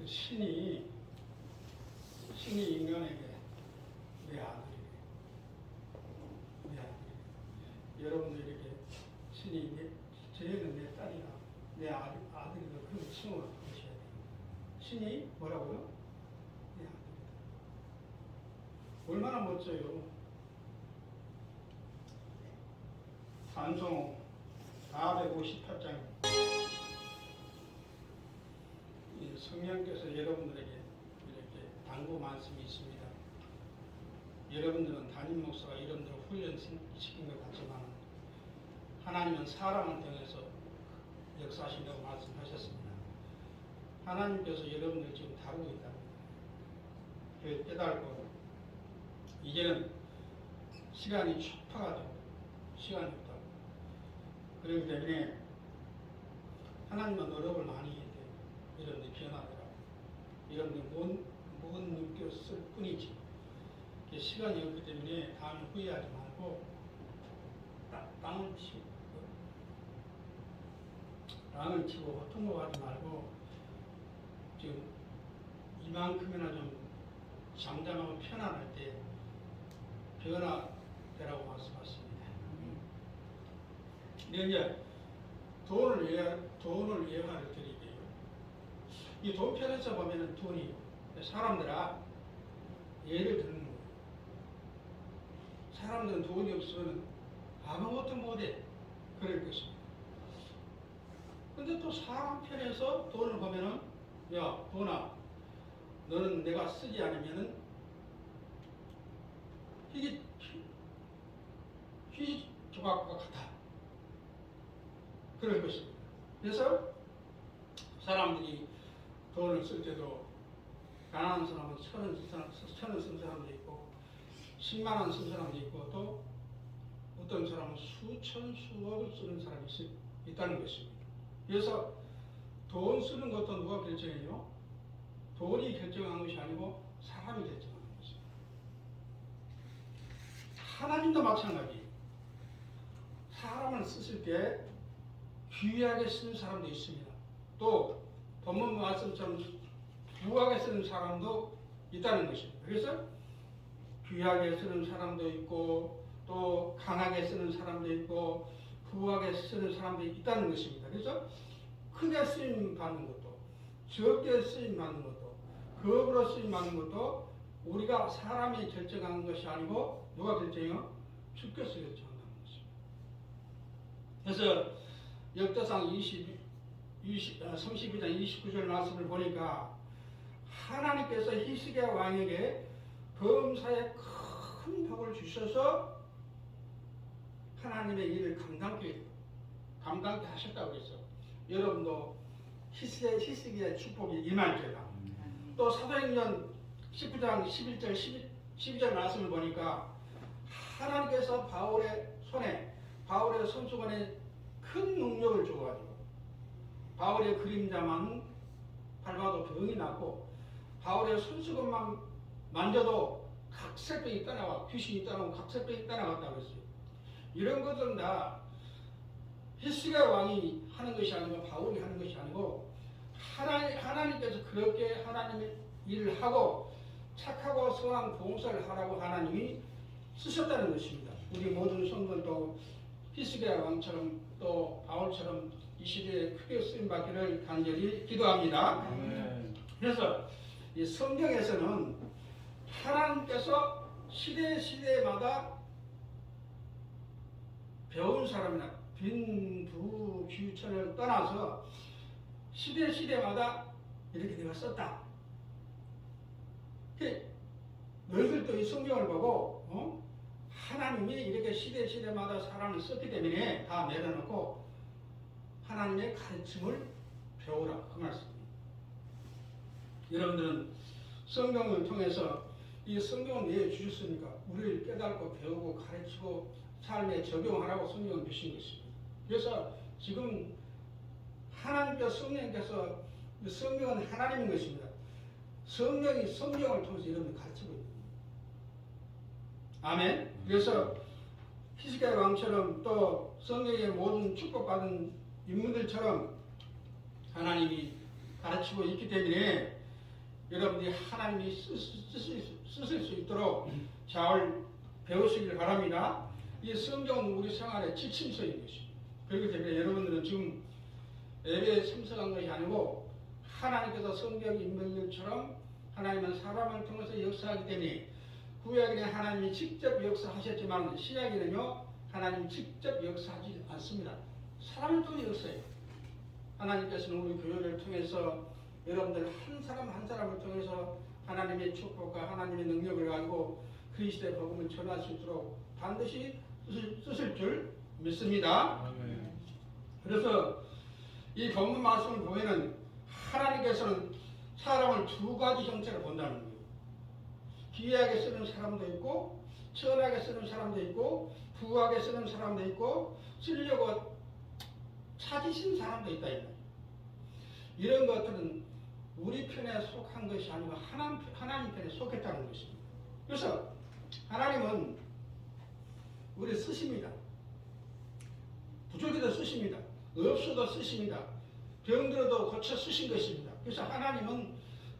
신이 인간에게 내 아들이래. 내 아들이래. 여러분들에게 신이 쟤는 내 딸이라, 내 아들이라 그런 칭호를 하셔야 돼요. 신이 뭐라고요? 내 아들이다. 얼마나 멋져요. 찬송 458장. 성령께서 여러분들에게 이렇게 당부 말씀이 있습니다. 여러분들은 담임 목사가 여러분들을 훈련시킨 것 같지만 하나님은 사람을 통해서 역사하신다고 말씀하셨습니다. 하나님께서 여러분들 지금 다루고 있다는 거예요. 깨달고 이제는 시간이 촉박하다고, 시간이 없다고. 그렇기 때문에 하나님은 노력을 많이 해야 돼요. 여러분들이 변화되라고. 여러분들이 못 느꼈을 뿐이지. 시간이 없기 때문에 다음에 후회하지 말고 땅을 치고 호통하지 말고 지금 이만큼이나 좀 잠잠하고 편안할 때 변화되라고 말씀하십니다. 이제 돈을 예화를 드릴게요. 이 돈 편에서 보면은 돈이 사람들아 예를 드는 거예요. 사람들은 돈이 없으면 아무것도 못해. 그럴 것입니다. 근데 또 사람 편에서 돈을 보면은 야 돈아 너는 내가 쓰지 않으면은 휘 조각과 같아. 그럴 것입니다. 그래서 사람들이 돈을 쓸 때도 가난한 사람은 1,000원 쓴 사람도 있고 10만 원 쓴 사람도 있고 또 어떤 사람은 수천 수억을 쓰는 사람이 있다는 것입니다. 그래서 돈 쓰는 것도 누가 결정해요? 돈이 결정하는 것이 아니고 사람이 결정하는 것입니다. 하나님도 마찬가지예요. 사람을 쓰실 때 귀하게 쓰는 사람도 있습니다. 또 본문 말씀처럼 부하게 쓰는 사람도 있다는 것입니다. 그래서 귀하게 쓰는 사람도 있고 또 강하게 쓰는 사람도 있고 부하게 쓰는 사람도 있다는 것입니다. 그래서 크게 쓰임 받는 것도 적게 쓰임 받는 것도 거부로 쓰임 받는 것도 우리가 사람이 결정하는 것이 아니고 누가 결정해요? 주께서 결정한다는 것입니다. 그래서 역대상 32장 29절 말씀을 보니까 하나님께서 히스기야 왕에게 범사에 큰 복을 주셔서 하나님의 일을 감당케 하셨다고 했어요. 여러분도 히스기야의 축복이 임할지어다. 또 사도행전 19장 11절 12절 말씀을 보니까 하나님께서 바울의 손수건에 큰 능력을 주어가지고 바울의 그림자만 밟아도 병이 나고 바울의 손수건만 만져도 각색병이 떠나와 귀신이 떠나고 각색병이 떠나갔다고 했어요. 이런 것들은 다 히스기야 왕이 하는 것이 아니고 바울이 하는 것이 아니고 하나님께서 그렇게 하나님의 일을 하고 착하고 선한 봉사를 하라고 하나님이 쓰셨다는 것입니다. 우리 모든 성도들도 히스기야 왕처럼 또 바울처럼 이 시대에 크게 쓰임받기를 간절히 기도합니다. 그래서 이 성경에서는 하나님께서 시대마다 배운 사람이나 빈부귀천을 떠나서 시대마다 이렇게 내가 썼다. 너희들도 이 성경을 보고 하나님이 이렇게 시대마다 사람을 썼기 때문에 다 내려놓고 하나님의 가르침을 배우라 그 말씀입니다. 여러분들은 성경을 통해서 이 성경을 내주셨으니까 우리를 깨닫고 배우고 가르치고 삶에 적용하라고 성경을 주신 것입니다. 그래서 지금 성령께서 성경은 하나님인 것입니다. 성령이 성경을 통해서 여러분을 가르치고 있습니다. 아멘. 그래서 히스기야 왕처럼 또 성경의 모든 축복받은 인물들처럼 하나님이 가르치고 있기 때문에 여러분들이 하나님이 쓰실 수 있도록 잘 배우시길 바랍니다. 이 성경은 우리 생활의 지침서인 것입니다. 그렇기 때문에 여러분들은 지금 예배에 참석한 것이 아니고 하나님께서 성경 인물들처럼 하나님은 사람을 통해서 역사하기 때문에 구약에는 하나님이 직접 역사하셨지만 신약에는요 하나님이 직접 역사하지 않습니다. 사람을 통해 역사해요. 하나님께서는 우리 교회를 통해서 여러분들 한 사람 한 사람을 통해서 하나님의 축복과 하나님의 능력을 가지고 그리스도의 복음을 전할 수 있도록 반드시 쓰실 줄 믿습니다. 아멘. 그래서 이 본문 말씀을 보면은 하나님께서는 사람을 두 가지 형태로 본다는 거예요. 기이하게 쓰는 사람도 있고 천하게 쓰는 사람도 있고 부하게 쓰는 사람도 있고 쓰려고 찾으신 사람도 있다. 이런 것들은 우리 편에 속한 것이 아니고 하나님 편에 속했다는 것입니다. 그래서 하나님은 우리 쓰십니다. 부족해도 쓰십니다. 없어도 쓰십니다. 병들어도 고쳐 쓰신 것입니다. 그래서 하나님은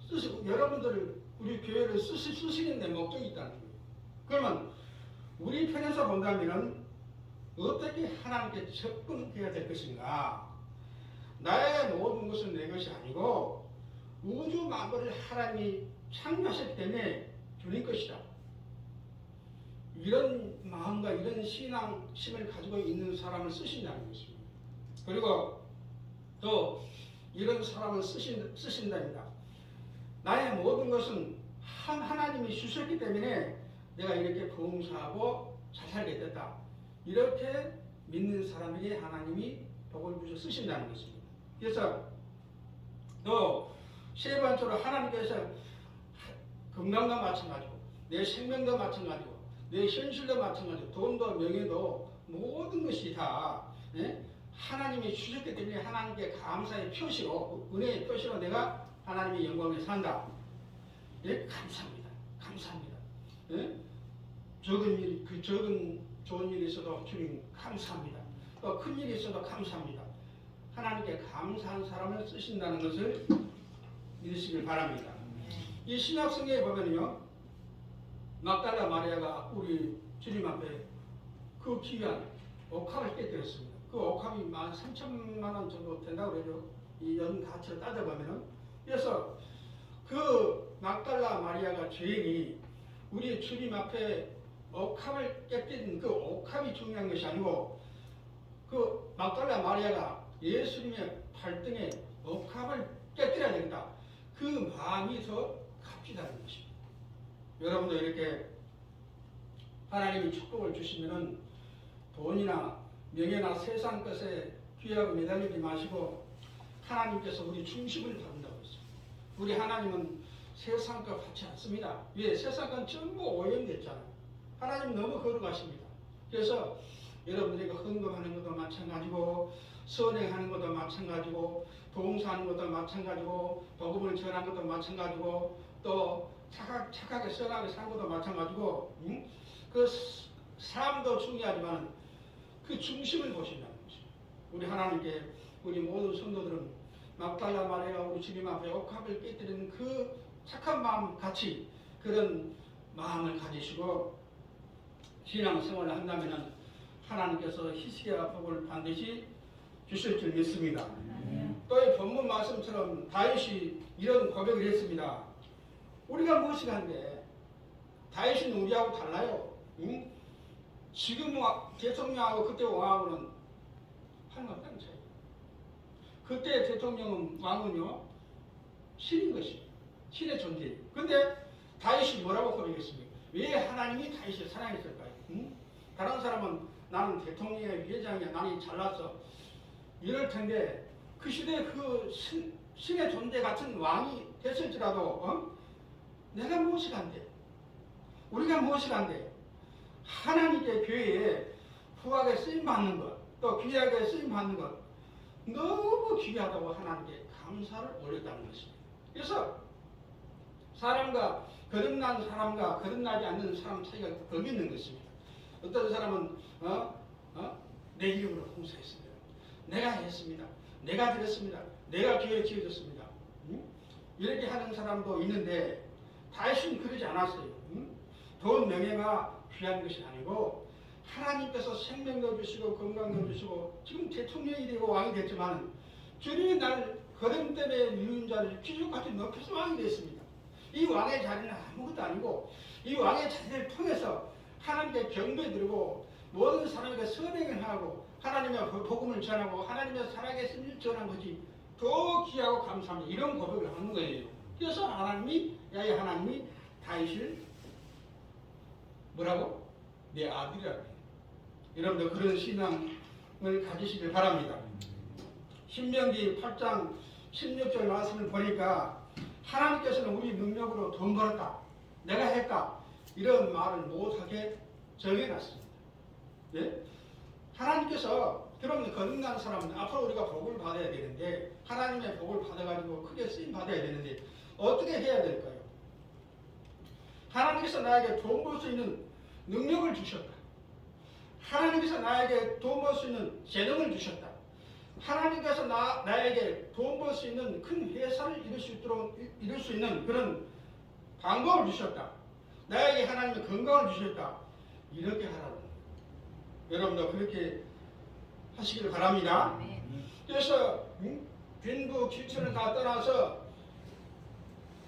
쓰시고 여러분들을 우리 교회를 쓰시는 데 목적이 있다는 거예요. 그러면 우리 편에서 본다면 어떻게 하나님께 접근해야 될 것인가? 나의 모든 것은 내 것이 아니고 우주 만물을 하나님이 창조하셨기 때문에 주님 것이다. 이런 마음과 이런 신앙심을 가지고 있는 사람을 쓰신다는 것입니다. 그리고 또 이런 사람을 쓰신답니다. 나의 모든 것은 하나님이 주셨기 때문에 내가 이렇게 봉사하고 잘 살게 됐다. 이렇게 믿는 사람에게 하나님이 복을 주셔 쓰신다는 것입니다. 그래서 또 세 번째로 하나님께서 건강과 마찬가지고 내 생명도 마찬가지고 내 현실도 마찬가지고 돈도 명예도 모든 것이 다 하나님이 주셨기 때문에 하나님께 감사의 표시로 은혜의 표시로 내가 하나님의 영광에 산다. 예, 감사합니다. 감사합니다. 예? 적은 좋은 일이 있어도 주님 감사합니다. 또 큰 일이 있어도 감사합니다. 하나님께 감사한 사람을 쓰신다는 것을 믿으시길 바랍니다. 이 신약성경에 보면요, 막달라 마리아가 우리 주님 앞에 그 귀한 옥합을 깨뜨렸습니다. 그 옥합이 13,000만 원 정도 된다고 그러죠. 이 연 가치를 따져보면은. 그래서 그 막달라 마리아가 죄인이 우리 주님 앞에 옥합을 깨뜨린 그 옥합이 중요한 것이 아니고 그 막달라 마리아가 예수님의 발등에 옥합을 깨뜨려야 되겠다. 그 마음이 더 값지다는 것입니다. 여러분도 이렇게 하나님이 축복을 주시면은 돈이나 명예나 세상 것에 귀하고 매달리지 마시고 하나님께서 우리 중심을 다룬다고 했습니다. 우리 하나님은 세상 것 같지 않습니다. 왜? 세상 건 전부 오염됐잖아요. 하나님 너무 거룩하십니다. 그래서 여러분들이 헌금하는 것도 마찬가지고 선행하는 것도 마찬가지고 봉사하는 것도 마찬가지고 복음을 전하는 것도 마찬가지고 또 착하게 선하게 사는 것도 마찬가지고 그 삶도 중요하지만 그 중심을 보신다는 것이죠. 우리 하나님께 우리 모든 성도들은 막달라 마리아가 우리 주님 앞에 옥합을 깨뜨리는 그 착한 마음 같이 그런 마음을 가지시고 신앙생활을 한다면 하나님께서 희식의 복을 반드시 주실 줄 믿습니다. 또 이 본문 말씀처럼 다윗이 이런 고백을 했습니다. 우리가 무엇이 한데 다윗은 우리하고 달라요. 응? 지금 대통령하고 그때 왕하고는 한없다는 차이. 그때 대통령은 왕은요 신인 것이에요. 신의 존재예요. 근데 다윗이 뭐라고 고백했습니까? 왜 하나님이 다윗을 사랑했을까요? 응? 다른 사람은 나는 대통령이야, 회장이야, 나는 잘났어 이럴 텐데 그 시대에 그 신의 존재 같은 왕이 됐을지라도 내가 무엇이 간대? 우리가 무엇이 간대? 하나님께 교회에 후하게 쓰임받는 것, 또 귀하게 쓰임받는 것 너무 귀하다고 하나님께 감사를 올렸다는 것입니다. 그래서 사람과 거듭난 사람과 거듭나지 않는 사람 차이가 거기 있는 것입니다. 어떤 사람은 내 이름으로 봉사했습니다. 내가 했습니다. 내가 드렸습니다. 내가 교회 지어줬습니다. 이렇게 하는 사람도 있는데 다윗은 그러지 않았어요. 응? 돈 명예가 귀한 것이 아니고 하나님께서 생명도 주시고 건강도 주시고 지금 대통령이 되고 왕이 됐지만 주님이 날 거듭 때문에 미운 자를 기준까지 높여서 왕이 됐습니다. 이 왕의 자리는 아무것도 아니고 이 왕의 자리를 통해서 하나님께 경배드리고 모든 사람에게 선행을 하고 하나님의 복음을 전하고 하나님의 살아계심을 전한 것이 더 귀하고 감사합니다. 이런 고백을 하는 거예요. 그래서 하나님이 다윗을 뭐라고? 내 아들이라고 해요. 여러분들 그런 신앙을 가지시길 바랍니다. 신명기 8장 16절 말씀을 보니까 하나님께서는 우리 능력으로 돈 벌었다, 내가 했다, 이런 말을 못하게 정해놨습니다. 예? 하나님께서 그러면 거듭난 사람은 앞으로 우리가 복을 받아야 되는데 하나님의 복을 받아가지고 크게 쓰임 받아야 되는데 어떻게 해야 될까요? 하나님께서 나에게 돈 벌 수 있는 능력을 주셨다. 하나님께서 나에게 돈 벌 수 있는 재능을 주셨다. 하나님께서 나에게 돈 벌 수 있는 큰 회사를 이룰 수 있는 그런 방법을 주셨다. 나에게 하나님의 건강을 주셨다. 이렇게 하라고. 여러분도 그렇게 하시길 바랍니다. 그래서 빈부 귀천을 다 떠나서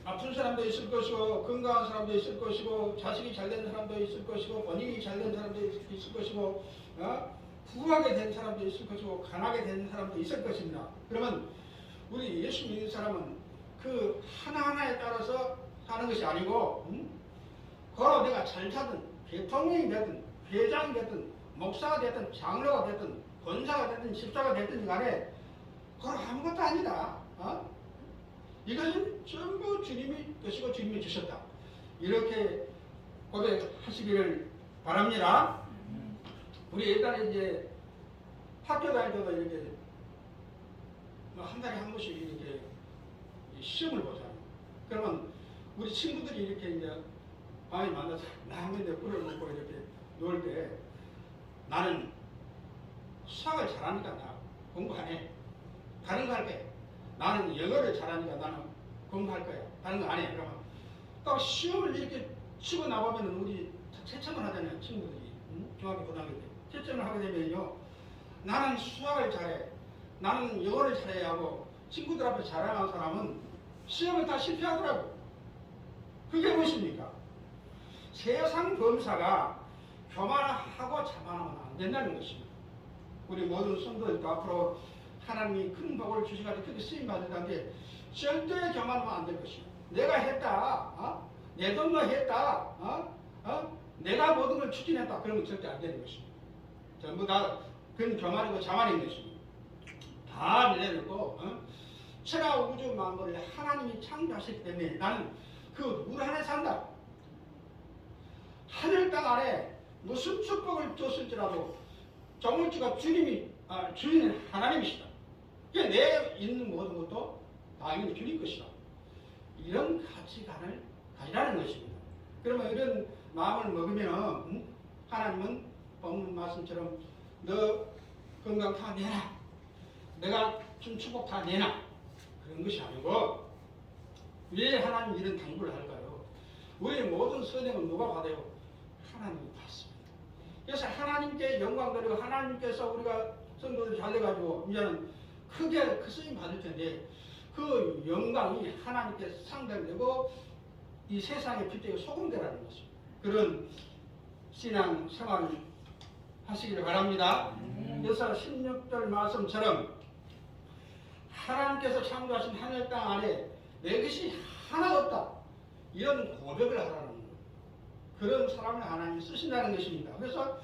아픈 사람도 있을 것이고 건강한 사람도 있을 것이고 자식이 잘된 사람도 있을 것이고 본인이 잘된 사람도 있을 것이고 부하게 된 사람도 있을 것이고 강하게 된 사람도 있을 것입니다. 그러면 우리 예수 믿는 사람은 그 하나하나에 따라서 사는 것이 아니고 걸어 내가 잘 사든 대통령이 되든 회장이 되든 목사가 되든 장로가 되든 권사가 되든 집사가 되든 간에 그건 아무것도 아니다. 이것은 전부 주님이 것이고 주님이 주셨다. 이렇게 고백하시기를 바랍니다. 우리 옛날에 이제 학교 다닐 때도 이렇게 한 달에 한 번씩 이렇게 시험을 보잖아요. 그러면 우리 친구들이 이렇게 이제 밤에 만나서 라면에 꿀을 먹고 이렇게 놀 때 나는 수학을 잘하니까 나 공부 안 해. 다른 거 할게. 나는 영어를 잘하니까 나는 공부할 거야. 다른 거 안 해. 그러면 딱 시험을 이렇게 치고 나가면 우리 채점을 하잖아요. 친구들이. 중학교 고등학교 때. 채점을 하게 되면요. 나는 수학을 잘해. 나는 영어를 잘해야 하고 친구들 앞에 자랑하는 사람은 시험을 다 실패하더라고. 그게 무엇입니까? 세상 범사가 교만하고 자만하면 안 된다는 것입니다. 우리 모든 성도들도 앞으로 하나님이 큰 복을 주셔가지고 크게 쓰임 받으다는데 절대 교만하면 안 될 것입니다. 내가 했다, 내 돈으로 했다, 내가 모든 걸 추진했다, 그러면 절대 안 되는 것입니다. 전부 다 그건 교만이고 자만인 것입니다. 다 내려놓고 천하 우주 만물을 하나님이 창조하셨기 때문에 나는 그 물 안에 산다. 하늘 땅 아래 무슨 축복을 줬을지라도 정물주가 주님은 하나님이시다. 그러니까 내 있는 모든 것도 당연히 주님 것이다. 이런 가치관을 가지라는 것입니다. 그러면 이런 마음을 먹으면 하나님은 본문 말씀처럼 너 건강 다 내놔. 내가 준 축복 다 내놔. 그런 것이 아니고 왜 하나님 이런 당부를 할까요? 우리의 모든 선행은 누가 받아요? 하나님이 받습니다. 그래서 하나님께 영광 드리고 하나님께서 우리가 성도들 잘 돼가지고 이제는 크게 그 쓰임 받을 텐데 그 영광이 하나님께 상달되고 이 세상의 빛되고 소금되라는 것입니다. 그런 신앙 생활을 하시기를 바랍니다. 그래서 16절 말씀처럼 하나님께서 창조하신 하늘 땅 안에 내 것이 하나도 없다. 이런 고백을 하라는 거예요. 그런 사람을 하나님이 쓰신다는 것입니다. 그래서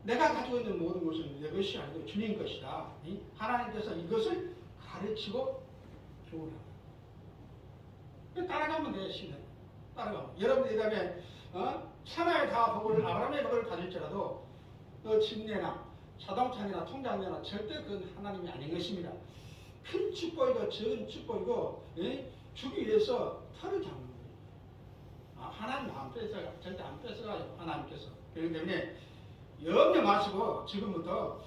내가 가지고 있는 모든 것은 내 것이 아니고 주님 것이다. 하나님께서 이것을 가르치고 교훈합니다. 따라가면 돼요. 신은 따라가면. 여러분들이 다음에 천하의 다 복을 아브라함의 복을 받을지라도 집내나 자동차나 통장내나 절대 그건 하나님이 아닌 것입니다. 큰 축복이고 적은 축복이고 주기 위해서 털을 잡는 거예요. 하나님 안 뺏어가, 절대 안 뺏어가요. 하나님께서. 그렇기 때문에 염려 마시고 지금부터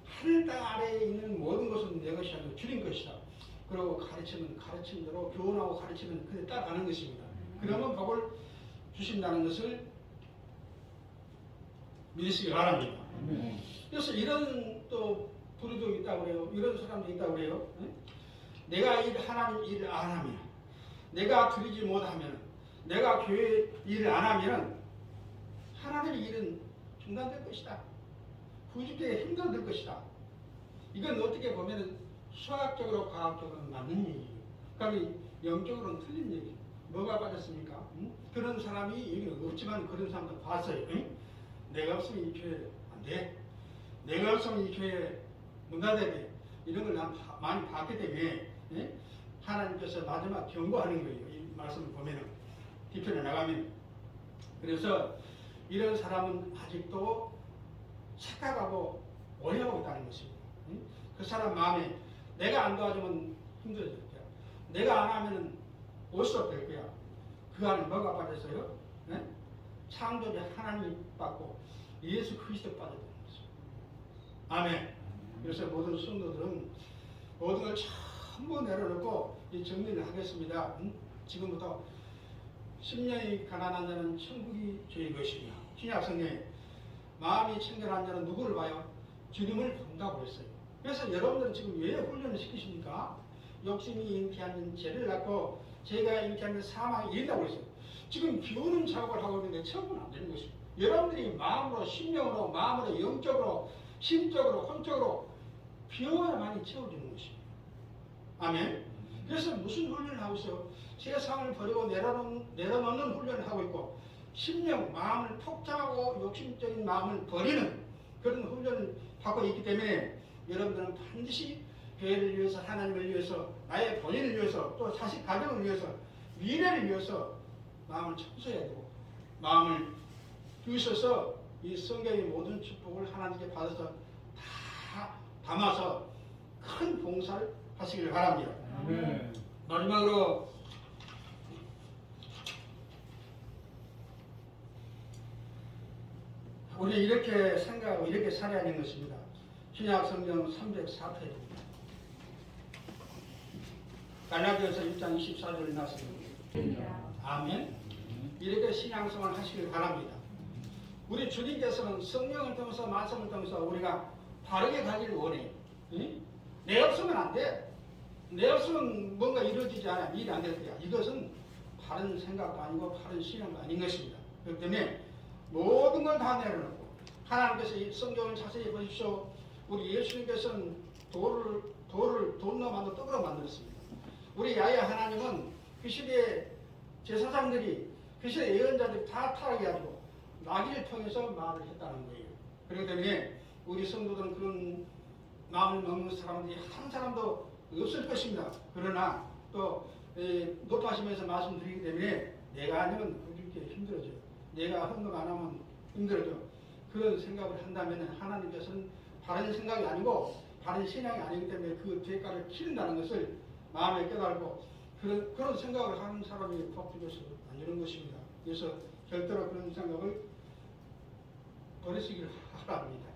하늘 땅 아래에 있는 모든 것은 내 것이 아니고 주님 것이다. 그리고 가르치면 가르침대로 교훈하고 가르치면 그에 따라가는 것입니다. 그러면 복을 주신다는 것을 믿으시기 바랍니다. 그래서 이런 또 부류도 있다고 그래요. 이런 사람도 있다고 그래요. 내가 하나님 일을 안 하면, 내가 드리지 못하면, 내가 교회 일을 안 하면 하나님의 일은 중단될 것이다. 구주께 힘들어질 것이다. 이건 어떻게 보면 수학적으로 과학적으로는 맞는 얘기예요. 그러니까 영적으로는 틀린 얘기예요. 뭐가 빠졌습니까? 그런 사람이 여기는 없지만 그런 사람도 봤어요. 내가 없으면 이 교회 안 돼. 내가 없으면 이 교회 문 닫아야 돼. 이런 걸 난 많이 봤기 때문에 하나님께서 마지막 경고하는 거예요. 이 말씀을 보면은 뒤편에 나가면. 그래서 이런 사람은 아직도 착각하고 오해하고 있다는 것입니다. 그 사람 마음에 내가 안 도와주면 힘들어질 거야. 내가 안 하면 올수록 될 거야. 그 안에 뭐가 빠졌어요? 창조주 하나님 받고 예수 그리스도 빠져드는 것입니다. 아멘. 그래서 모든 성도들은 모든 걸 전부 내려놓고 이 정리를 하겠습니다. 지금부터 심령이 가난한 자는 천국이 저희 것이며 신약 성경에 마음이 청결한 자는 누구를 봐요? 주님을 본다고 했어요. 그래서 여러분들은 지금 왜 훈련을 시키십니까? 욕심이 잉태하는 죄를 낳고 죄가 잉태하는 사망이 이른다고 했어요. 지금 비우는 작업을 하고 있는데 처음은 안 되는 것입니다. 여러분들이 마음으로, 심령으로, 마음으로, 영적으로, 심적으로, 혼적으로 비워야만이 채워지는 것입니다. 아멘. 그래서 무슨 훈련을 하고 있어요? 세상을 버리고 내려놓는 훈련을 하고 있고, 심령, 마음을 폭장하고 욕심적인 마음을 버리는 그런 훈련을 받고 있기 때문에 여러분들은 반드시 교회를 위해서, 하나님을 위해서, 나의 본인을 위해서, 또 자식 가정을 위해서, 미래를 위해서 마음을 청소해야 되고, 마음을 비우셔서 이 성경의 모든 축복을 하나님께 받아서 다 담아서 큰 봉사를 하시길 바랍니다. 마지막으로 우리 이렇게 생각하고 이렇게 살아야 하는 것입니다. 신약 성경 304페이지입니다. 갈라디아서 1장 24절을 말씀입니다. 아멘. 이렇게 신앙생활을 하시길 바랍니다. 우리 주님께서는 성령을 통해서 말씀을 통해서 우리가 바르게 가기를 원해요. 내 없으면 안 돼. 내 없으면 뭔가 이루어지지 않아. 일이 안 될 거야. 이것은 바른 생각도 아니고 바른 신앙도 아닌 것입니다. 그렇기 때문에 모든 걸 다 내려놓고 하나님께서 이 성경을 자세히 보십시오. 우리 예수님께서는 돌로 만들어 떡으로 만들었습니다. 우리 야훼 하나님은 그 시대의 제사장들이 그 시대 예언자들이 다 타락해가지고 나귀를 통해서 말을 했다는 거예요. 그렇기 때문에 우리 성도들은 그런 마음을 먹는 사람들이 한 사람도 없을 것입니다. 그러나 또 높아지면서 말씀드리기 때문에 내가 아니면 그렇게 힘들어져요. 내가 헌금 안 하면 힘들어져. 그런 생각을 한다면 하나님께서는 바른 생각이 아니고 바른 신앙이 아니기 때문에 그 대가를 치른다는 것을 마음에 깨달고 그런 생각을 하는 사람이 복주셔서 안 되는 것입니다. 그래서 절대로 그런 생각을 버리시길 바랍니다.